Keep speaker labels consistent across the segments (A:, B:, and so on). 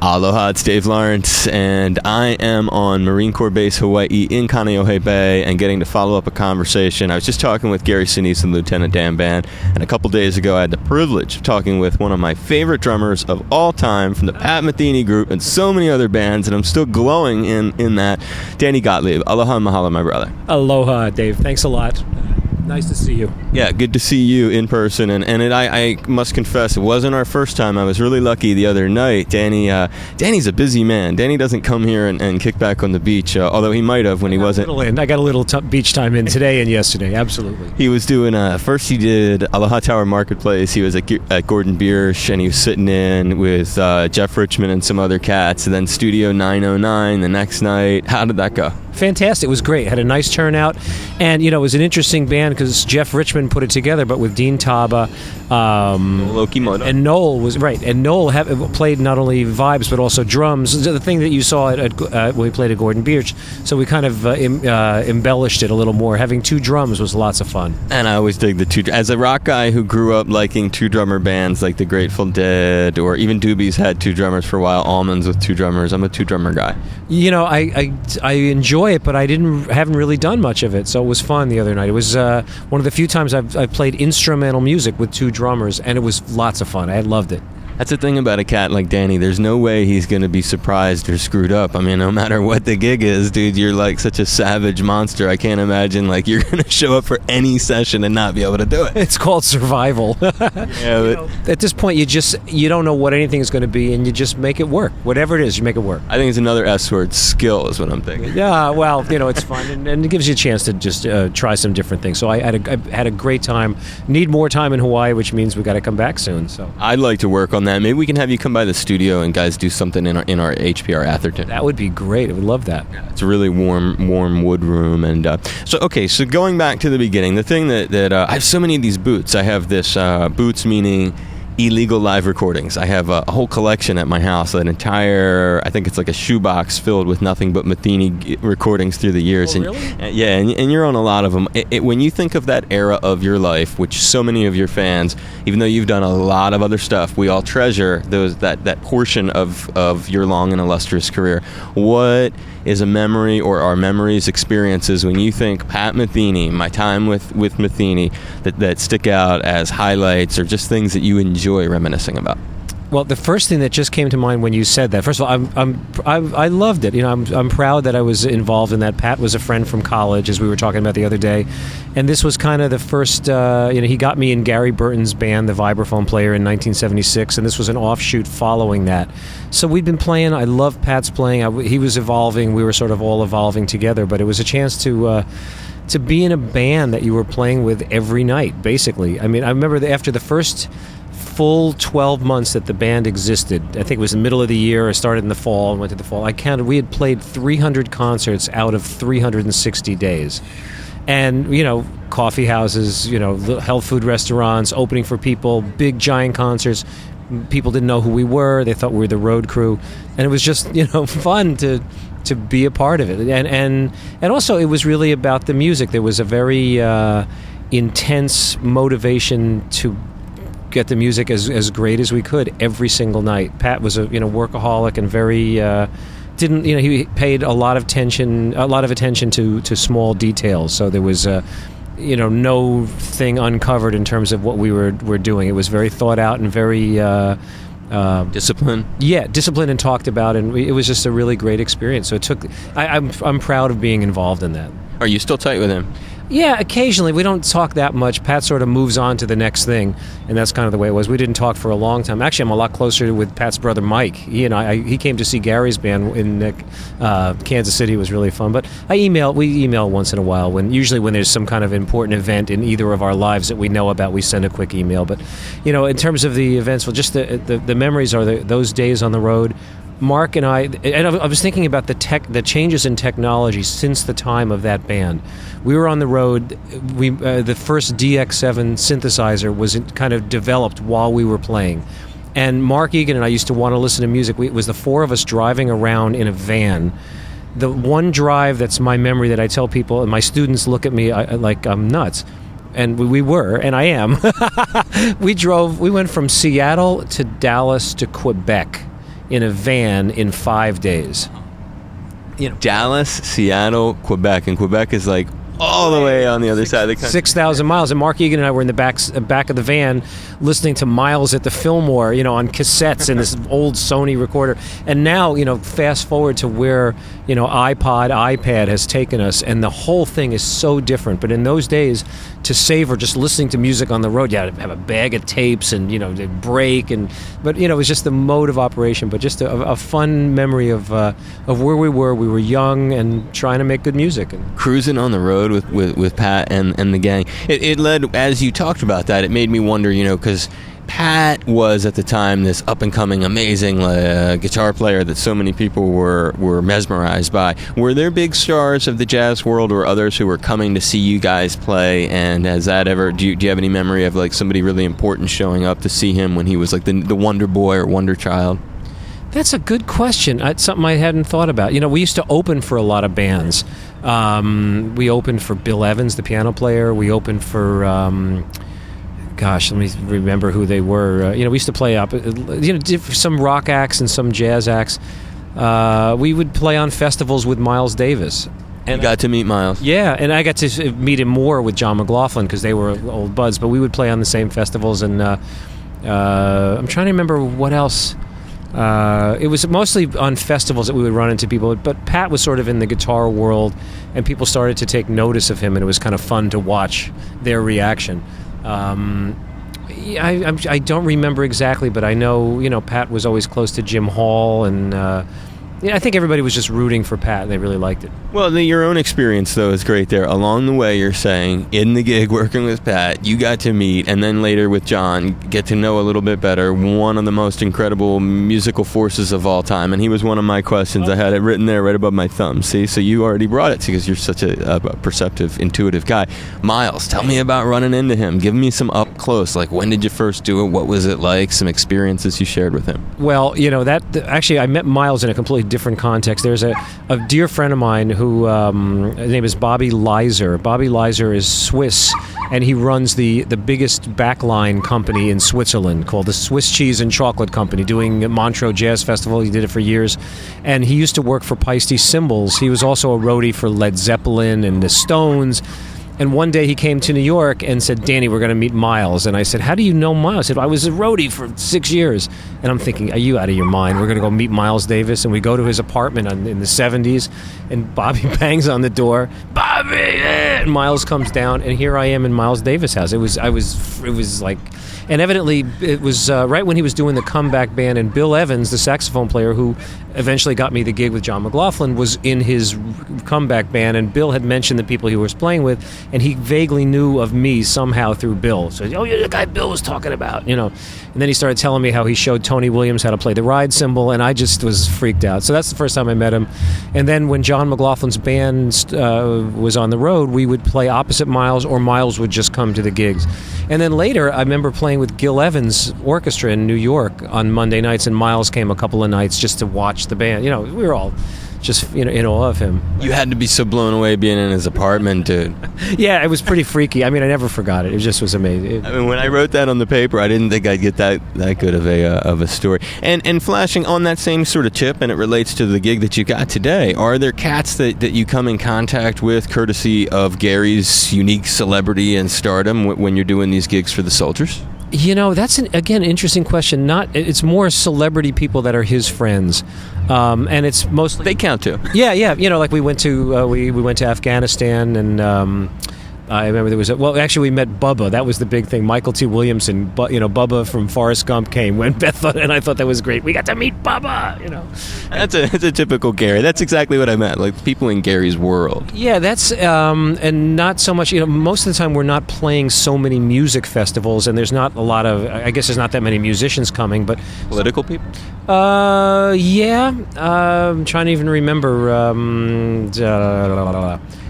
A: Aloha, it's Dave Lawrence, and I am on Marine Corps Base Hawaii in Kaneohe Bay and getting to follow up a conversation. I was just talking with Gary Sinise and Lieutenant Dan Band, and a couple days ago I had the privilege of talking with one of my favorite drummers of all time from the Pat Metheny group and so many other bands, and I'm still glowing in that. Danny Gottlieb. Aloha and mahalo, my brother.
B: Aloha, Dave. Thanks a lot. Nice to see you.
A: Yeah, good to see you in person. I must confess, it wasn't our first time. I was really lucky the other night. Danny's a busy man. Danny doesn't come here and kick back on the beach, although he might have when he wasn't.
B: I got a little beach time in today and yesterday, absolutely.
A: He was doing, first he did Aloha Tower Marketplace. He was at Gordon Biersch, and he was sitting in with Jeff Richmond and some other cats. And then Studio 909 the next night. How did that go?
B: Fantastic. It was great. Had a nice turnout. And, it was an interesting band because Jeff Richmond put it together, but with Dean Taba and Noel was right. And Noel played not only vibes but also drums. The thing that you saw when we played at Gordon Biersch. So we kind of embellished it a little more. Having two drums was lots of fun.
A: And I always dig the two. As a rock guy who grew up liking two drummer bands like the Grateful Dead, or even Doobies had two drummers for a while. Almonds with two drummers. I'm a two drummer guy.
B: I enjoy it, but I haven't really done much of it, so it was fun the other night. It was one of the few times I've played instrumental music with two drummers, and it was lots of fun. I loved it.
A: That's the thing about a cat like Danny. There's no way he's going to be surprised or screwed up. I mean, no matter what the gig is, dude, you're like such a savage monster. I can't imagine like you're going to show up for any session and not be able to do it.
B: It's called survival.
A: Yeah,
B: at this point, you don't know what anything is going to be, and you just make it work. Whatever it is, you make it work.
A: I think it's another S word, skill is what I'm thinking.
B: Yeah, well, it's fun, and it gives you a chance to just try some different things. So I had a great time. Need more time in Hawaii, which means we got to come back soon. So
A: I'd like to work on that. Maybe we can have you come by the studio and guys do something in our HPR Atherton.
B: That would be great. I would love that.
A: Yeah, it's a really warm wood room. And so going back to the beginning, the thing that I have so many of these boots. I have this boots meaning illegal live recordings. I have a whole collection at my house, an entire, I think it's like a shoebox filled with nothing but Metheny recordings through the years.
B: Oh, really?
A: And you're on a lot of them. When you think of that era of your life, which so many of your fans, even though you've done a lot of other stuff, we all treasure that portion of your long and illustrious career. What is a memory or are memories, experiences when you think Pat Metheny, my time with Metheny, that stick out as highlights or just things that you enjoy reminiscing about?
B: Well, the first thing that just came to mind when you said that, first of all, I loved it. I'm proud that I was involved in that. Pat was a friend from college, as we were talking about the other day, and this was kind of the first. He got me in Gary Burton's band, the vibraphone player, in 1976, and this was an offshoot following that. So we'd been playing. I loved Pat's playing. He was evolving. We were sort of all evolving together, but it was a chance to be in a band that you were playing with every night, basically. I mean, I remember after the first full 12 months that the band existed. I think it was the middle of the year. I started in the fall and went to the fall. I counted. We had played 300 concerts out of 360 days. And, coffee houses, health food restaurants, opening for people, big giant concerts. People didn't know who we were. They thought we were the road crew. And it was just, fun to be a part of it. And also it was really about the music. There was a very intense motivation to get the music as great as we could every single night. Pat was a workaholic and very he paid a lot of attention to small details. So there was no thing uncovered in terms of what we were doing. It was very thought out and very
A: disciplined.
B: Yeah, disciplined and talked about, and it was just a really great experience. So I'm proud of being involved in that.
A: Are you still tight with him?
B: Yeah, occasionally. We don't talk that much. Pat sort of moves on to the next thing, and that's kind of the way it was. We didn't talk for a long time. Actually, I'm a lot closer with Pat's brother Mike. He came to see Gary's band in Kansas City. It was really fun. But we email once in a while. Usually when there's some kind of important event in either of our lives that we know about, we send a quick email. But in terms of the events, well, just the memories are those days on the road. Mark and I was thinking about the changes in technology since the time of that band. We were on the road. The first DX7 synthesizer was kind of developed while we were playing. And Mark Egan and I used to want to listen to music. It was the four of us driving around in a van. The one drive that's my memory that I tell people, and my students look at me like I'm nuts. And we were, and I am. We went from Seattle to Dallas to Quebec in a van in 5 days.
A: Dallas, Seattle, Quebec, and Quebec is like all the way on the other side of the country.
B: 6,000 miles. And Mark Egan and I were in the back of the van listening to Miles at the Fillmore, on cassettes in this old Sony recorder. And now, fast forward to where, iPod, iPad has taken us, and the whole thing is so different. But in those days, to savor just listening to music on the road, you had to have a bag of tapes and, they'd break. But it was just the mode of operation, but just a fun memory of where we were. We were young and trying to make good music. And
A: cruising on the road with Pat and the gang. It led, as you talked about that, it made me wonder, because Pat was at the time this up-and-coming, amazing guitar player that so many people were mesmerized by. Were there big stars of the jazz world or others who were coming to see you guys play? And has that ever, do you have any memory of like somebody really important showing up to see him when he was like the wonder boy or wonder child?
B: That's a good question. It's something I hadn't thought about. We used to open for a lot of bands. We opened for Bill Evans, the piano player. We opened for, let me remember who they were. We used to play up, some rock acts and some jazz acts. We would play on festivals with Miles Davis.
A: And you got to meet Miles.
B: Yeah, and I got to meet him more with John McLaughlin because they were old buds. But we would play on the same festivals, and I'm trying to remember what else. It was mostly on festivals that we would run into people, but Pat was sort of in the guitar world, and people started to take notice of him, and it was kind of fun to watch their reaction. I don't remember exactly, but I know, Pat was always close to Jim Hall, and I think everybody was just rooting for Pat, and they really liked it.
A: Well, your own experience, though, is great there. Along the way, you're saying, in the gig working with Pat, you got to meet, and then later with John, get to know a little bit better, one of the most incredible musical forces of all time. And he was one of my questions. I had it written there right above my thumb. See, so you already brought it because you're such a perceptive, intuitive guy. Miles, tell me about running into him. Give me some up close. Like, when did you first do it? What was it like? Some experiences you shared with him.
B: Well, actually, I met Miles in a completely different context. There's a dear friend of mine who his name is Bobby Leiser. Bobby Leiser is Swiss, and he runs the biggest backline company in Switzerland called the Swiss Cheese and Chocolate Company, doing Montreux Jazz Festival. He did it for years, and he used to work for Paiste Cymbals. He was also a roadie for Led Zeppelin and the Stones. And one day he came to New York and said, Danny, we're going to meet Miles. And I said, how do you know Miles? He said, I was a roadie for 6 years. And I'm thinking, are you out of your mind? We're going to go meet Miles Davis. And we go to his apartment in the 70s. And Bobby bangs on the door. Bobby! And Miles comes down. And here I am in Miles Davis' house. It was like... And evidently, it was right when he was doing the comeback band, and Bill Evans, the saxophone player who eventually got me the gig with John McLaughlin, was in his comeback band, and Bill had mentioned the people he was playing with, and he vaguely knew of me somehow through Bill. So, you're the guy Bill was talking about, And then he started telling me how he showed Tony Williams how to play the ride cymbal, and I just was freaked out. So that's the first time I met him. And then when John McLaughlin's band was on the road, we would play opposite Miles, or Miles would just come to the gigs. And then later, I remember playing with Gil Evans' orchestra in New York on Monday nights, and Miles came a couple of nights just to watch the band. We were all just in awe of him.
A: You had to be so blown away being in his apartment, dude.
B: Yeah, it was pretty freaky. I never forgot it. It just was amazing.
A: When I wrote that on the paper, I didn't think I'd get that good of a story. And flashing on that same sort of chip, and it relates to the gig that you got today, are there cats that you come in contact with courtesy of Gary's unique celebrity and stardom when you're doing these gigs for the Soldiers?
B: That's again interesting question. It's more celebrity people that are his friends, and it's mostly
A: they count too.
B: Yeah. Like we went to we went to Afghanistan, and I remember there was actually we met Bubba. That was the big thing. Michael T. Williamson, Bubba from Forrest Gump came when Beth thought, and I thought that was great. We got to meet Bubba.
A: That's a typical Gary. That's exactly what I meant. Like people in Gary's world.
B: Yeah, that's and not so much. Most of the time we're not playing so many music festivals, and there's not a lot of. I guess there's not that many musicians coming, but
A: political people.
B: Yeah. I'm trying to even remember.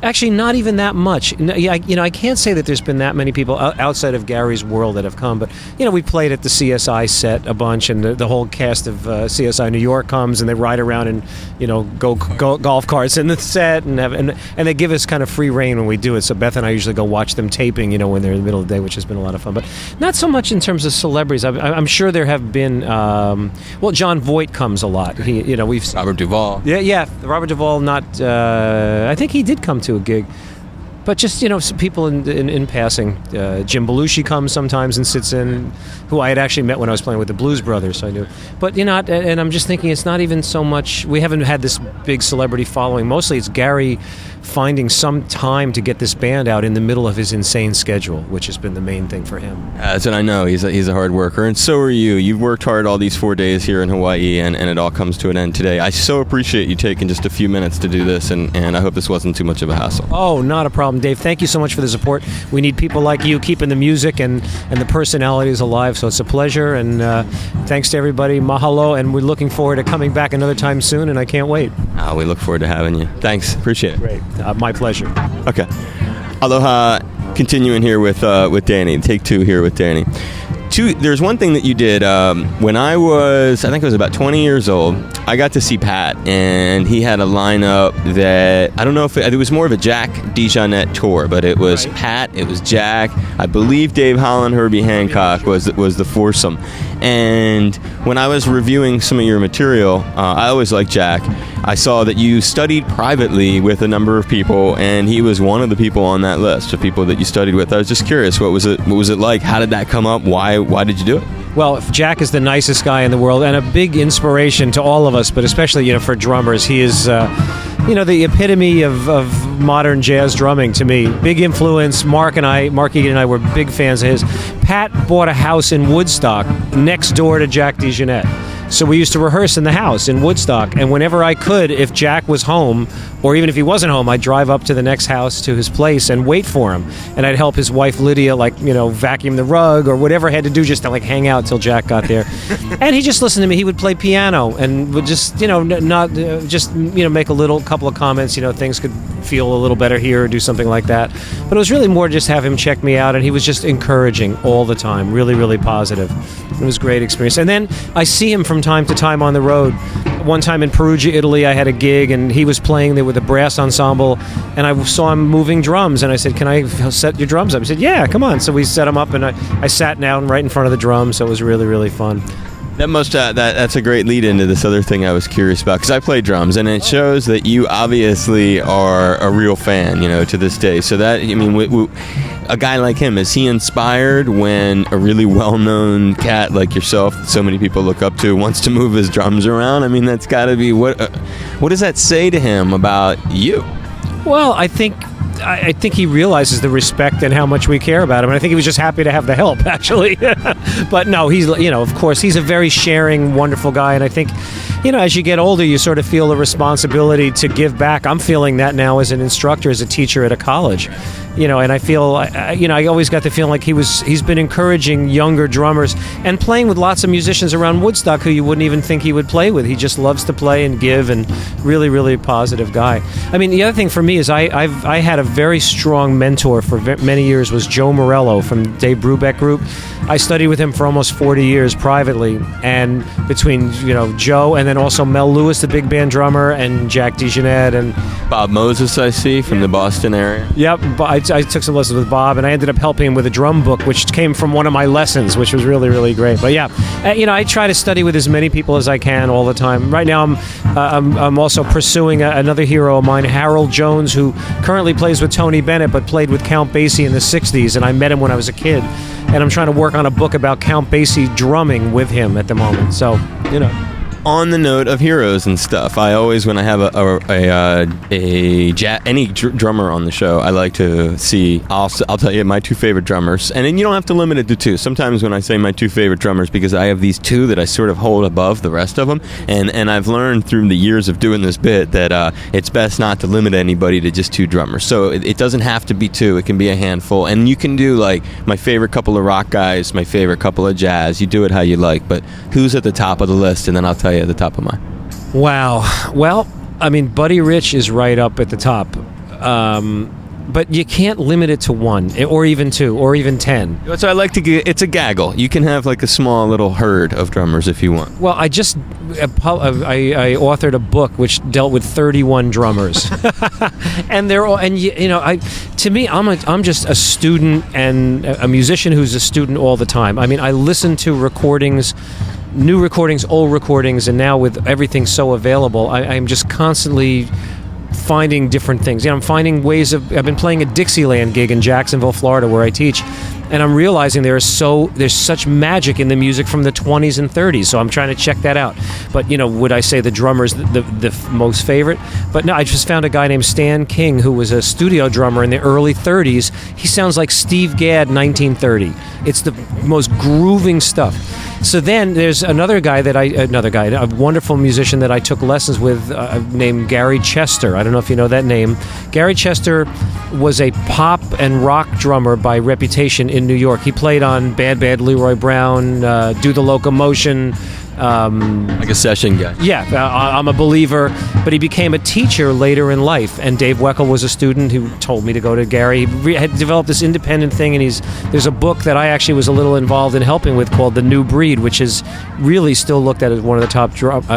B: Actually, not even that much. I can't say that there's been that many people outside of Gary's world that have come, but we played at the CSI set a bunch, and the whole cast of CSI New York comes, and they ride around and go golf carts in the set, and they give us kind of free reign when we do it. So Beth and I usually go watch them taping, when they're in the middle of the day, which has been a lot of fun. But not so much in terms of celebrities. I'm sure there have been. John Voight comes a lot. We've
A: Robert Duvall.
B: Yeah. Robert Duvall. Not. I think he did come to a gig, but just some people in passing. Jim Belushi comes sometimes and sits in, who I had actually met when I was playing with the Blues Brothers, so I knew. But and I'm just thinking it's not even so much. We haven't had this big celebrity following. Mostly it's Gary finding some time to get this band out in the middle of his insane schedule, which has been the main thing for him.
A: And I know he's a hard worker, and so are you. You've worked hard all these 4 days here in Hawaii, and it all comes to an end today. I so appreciate you taking just a few minutes to do this, and I hope this wasn't too much of a hassle.
B: Oh, not a problem, Dave. Thank you so much for the support. We need people like you keeping the music and the personalities alive, so it's a pleasure, and thanks to everybody. Mahalo, and we're looking forward to coming back another time soon, and I can't wait.
A: We look forward to having you. Thanks. Appreciate it.
B: Great. My pleasure.
A: Okay. Aloha. Continuing here with Danny. Take two here with Danny. There's one thing that you did when I think I was about 20 years old. I got to see Pat, and he had a lineup that I don't know if it was more of a Jack DeJohnette tour, but it was right. Pat, it was Jack, I believe Dave Holland, Herbie Hancock was the foursome. And when I was reviewing some of your material, I always liked Jack. I saw that you studied privately with a number of people, and he was one of the people on that list of people that you studied with. I was just curious, what was it like? How did that come up? Why did you do it?
B: Well, Jack is the nicest guy in the world and a big inspiration to all of us, but especially for drummers. He is the epitome of modern jazz drumming to me. Big influence. Marky and I were big fans of his. Pat bought a house in Woodstock next door to Jack DeJohnette. So we used to rehearse in the house in Woodstock, and whenever I could, if Jack was home, or even if he wasn't home, I'd drive up to the next house to his place and wait for him. And I'd help his wife Lydia, vacuum the rug or whatever I had to do just to hang out till Jack got there. And he just listened to me. He would play piano and would just, make a couple of comments. Things could feel a little better here or do something like that. But it was really more just have him check me out, and he was just encouraging all the time, really, really positive. It was a great experience. And then I see him from time to time on the road. One time in Perugia, Italy, I had a gig, and he was playing there with a brass ensemble, and I saw him moving drums, and I said, "Can I set your drums up?" He said, "Yeah, come on." So we set them up, and I sat down right in front of the drums, so it was really, really fun.
A: That's a great lead into this other thing I was curious about, because I play drums, and it shows that you obviously are a real fan, to this day. So that, a guy like him, is he inspired when a really well-known cat like yourself, that so many people look up to, wants to move his drums around? That's got to be what does that say to him about you?
B: Well, I think he realizes the respect and how much we care about him. And I think he was just happy to have the help, actually. But no, he's, of course, he's a very sharing, wonderful guy. And I think, as you get older, you sort of feel a responsibility to give back. I'm feeling that now as an instructor, as a teacher at a college. And I feel, I always got the feeling like he's been encouraging younger drummers and playing with lots of musicians around Woodstock who you wouldn't even think he would play with. He just loves to play and give, and really, really positive guy. The other thing for me is I had a very strong mentor for many years was Joe Morello from Dave Brubeck Group. I studied with him for almost 40 years privately, and between Joe and then also Mel Lewis, the big band drummer, and Jack DeJohnette and
A: Bob Moses, I see, from the Boston area.
B: Yep, I took some lessons with Bob, and I ended up helping him with a drum book, which came from one of my lessons, which was really, really great. But yeah, I try to study with as many people as I can all the time. Right now, I'm also pursuing another hero of mine, Harold Jones, who currently plays with Tony Bennett, but played with Count Basie in the 60s, and I met him when I was a kid. And I'm trying to work on a book about Count Basie drumming with him at the moment. So,
A: On the note of heroes and stuff, I always, when I have any drummer on the show, I like to see. I'll tell you my two favorite drummers, and then you don't have to limit it to two. Sometimes when I say my two favorite drummers, because I have these two that I sort of hold above the rest of them, and I've learned through the years of doing this bit that it's best not to limit anybody to just two drummers. So it doesn't have to be two; it can be a handful, and you can do like my favorite couple of rock guys, my favorite couple of jazz. You do it how you like, but who's at the top of the list, and then I'll tell you at the top of mine.
B: Wow. Well, Buddy Rich is right up at the top. But you can't limit it to one, or even two, or even 10.
A: So I like to get, it's a gaggle. You can have like a small little herd of drummers if you want.
B: Well, I authored a book which dealt with 31 drummers, and they're all, and to me, I'm just a student and a musician who's a student all the time. I mean, I listen to recordings, new recordings, old recordings, and now with everything so available, I'm just constantly finding different things. I'm finding ways of. I've been playing a Dixieland gig in Jacksonville, Florida, where I teach, and I'm realizing there's such magic in the music from the 20s and 30s. So I'm trying to check that out. But would I say the drummer's the most favorite? But no, I just found a guy named Stan King who was a studio drummer in the early 30s. He sounds like Steve Gadd 1930. It's the most grooving stuff. So then there's a wonderful musician that I took lessons with named Gary Chester. I don't know if you know that name. Gary Chester was a pop and rock drummer by reputation in New York. He played on Bad Bad Leroy Brown, Do the Locomotion.
A: Like a session guy.
B: Yeah, I'm a believer. But he became a teacher later in life, and Dave Weckl was a student who told me to go to Gary. He had developed this independent thing, and there's a book that I actually was a little involved in helping with called The New Breed, which is really still looked at as one of the top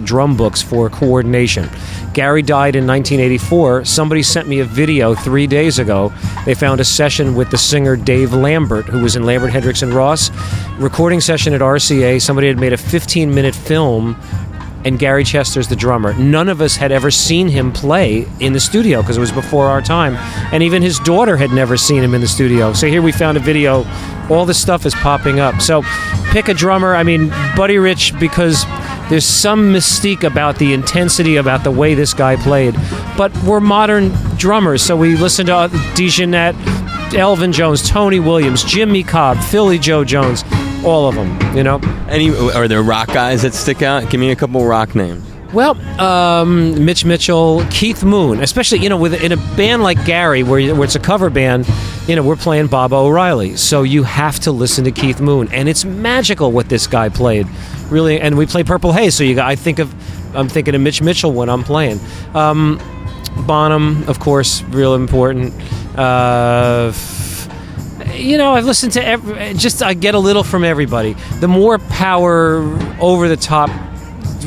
B: drum books for coordination. Gary died in 1984. Somebody sent me a video 3 days ago. They found a session with the singer Dave Lambert, who was in Lambert, Hendricks, and Ross. Recording session at RCA. Somebody had made a 15-minute film, and Gary Chester's the drummer. None of us had ever seen him play in the studio because it was before our time, and even his daughter had never seen him in the studio. So here we found a video. All this stuff is popping up. So pick a drummer. I mean, Buddy Rich, because there's some mystique about the intensity, about the way this guy played. But we're modern drummers, so we listen to DeJohnette, Elvin Jones, Tony Williams, Jimmy Cobb, Philly Joe Jones, all of them,
A: Are there rock guys that stick out? Give me a couple rock names.
B: Well, Mitch Mitchell, Keith Moon, especially, in a band like Gary, where it's a cover band, we're playing Bob O'Reilly. So you have to listen to Keith Moon. And it's magical what this guy played. Really, and we play Purple Haze, so I'm thinking of Mitch Mitchell when I'm playing. Bonham, of course, real important. I've listened to I get a little from everybody. The more power, over the top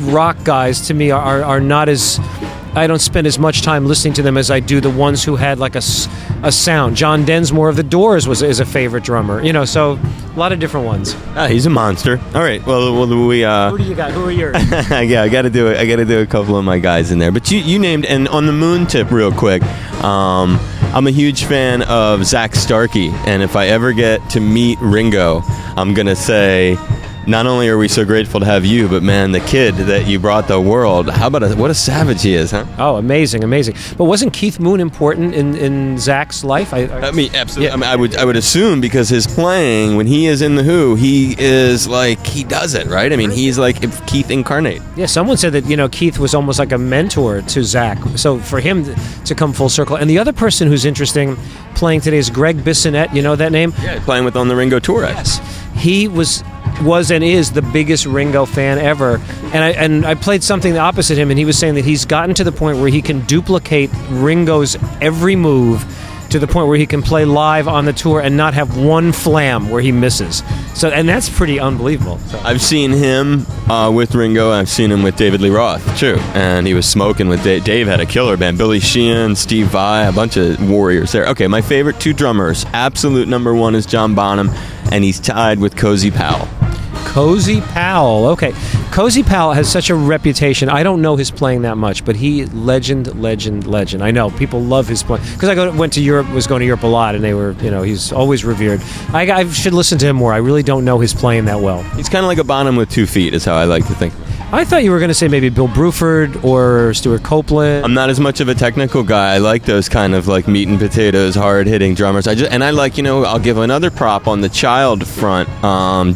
B: rock guys to me are not as. I don't spend as much time listening to them as I do the ones who had like a sound. John Densmore of the Doors is a favorite drummer. So a lot of different ones.
A: He's a monster. All right. Well, we.
B: Who do you got? Who are yours?
A: Yeah, I got to do it. I got to do a couple of my guys in there. But you named, and on the Moon tip, real quick. I'm a huge fan of Zach Starkey, and if I ever get to meet Ringo, I'm gonna say, not only are we so grateful to have you, but man, the kid that you brought the world, what a savage he is, huh?
B: Oh, amazing. But wasn't Keith Moon important in Zach's life?
A: I mean, absolutely.
B: Yeah.
A: I mean, I would assume, because his playing, when he is in The Who, he is like, he does it, right? I mean, he's like if Keith incarnate.
B: Yeah, someone said that, Keith was almost like a mentor to Zach. So for him to come full circle. And the other person who's interesting playing today is Greg Bissonette. You know that name?
A: Yeah, playing on the Ringo tour.
B: Yes. He was and is the biggest Ringo fan ever, and I played something opposite him, and he was saying that he's gotten to the point where he can duplicate Ringo's every move to the point where he can play live on the tour and not have one flam where he misses. So, and that's pretty unbelievable. So.
A: I've seen him with Ringo. I've seen him with David Lee Roth too, and he was smoking with Dave. Dave had a killer band: Billy Sheehan, Steve Vai, a bunch of warriors there. Okay, my favorite two drummers, absolute number one is John Bonham, and he's tied with Cozy Powell.
B: Cozy Powell. Okay. Cozy Powell has such a reputation. I don't know his playing that much, but he legend. I know people love his playing because I was going to Europe a lot, and they were, he's always revered. I should listen to him more. I really don't know his playing that well.
A: He's kind of like a Bonham with 2 feet, is how I like to think.
B: I thought you were going to say maybe Bill Bruford or Stuart Copeland.
A: I'm not as much of a technical guy. I like those kind of like meat and potatoes, hard-hitting drummers. I'll give another prop on the child front,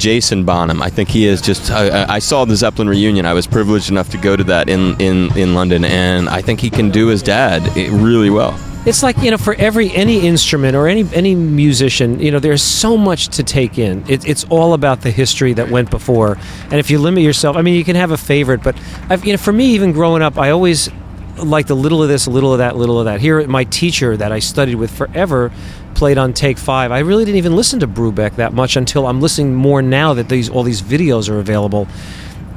A: Jason Bonham. I think he is just. I saw the Zeppelin reunion. I was privileged enough to go to that in London, and I think he can do his dad really well.
B: It's like, for any instrument or any musician, there's so much to take in. It's all about the history that went before. And if you limit yourself, you can have a favorite, but for me, even growing up, I always liked a little of this, a little of that, a little of that. Here, my teacher that I studied with forever played on take 5. I really didn't even listen to Brubeck that much until I'm listening more now that all these videos are available.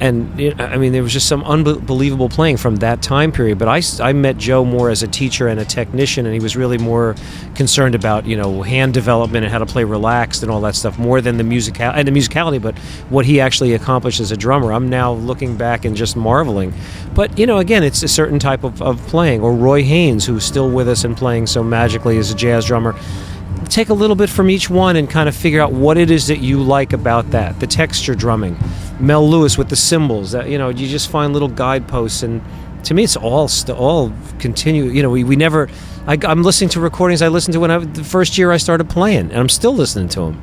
B: And I mean, there was just some unbelievable playing from that time period. But I met Joe more as a teacher and a technician, and he was really more concerned about hand development and how to play relaxed and all that stuff, more than the musicality, but what he actually accomplished as a drummer. I'm now looking back and just marveling. But again, it's a certain type of playing. Or Roy Haynes, who's still with us and playing so magically as a jazz drummer. Take a little bit from each one and kind of figure out what it is that you like about that. The texture drumming. Mel Lewis with the cymbals. That you just find little guideposts, and to me, it's all continue. We never. I'm listening to recordings I listened to the first year I started playing, and I'm still listening to them.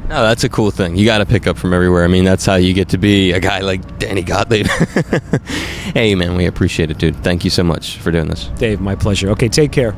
A: No, that's a cool thing. You got to pick up from everywhere. I mean, that's how you get to be a guy like Danny Gottlieb. Hey, man, we appreciate it, dude. Thank you so much for doing this.
B: Dave, my pleasure. Okay, take care.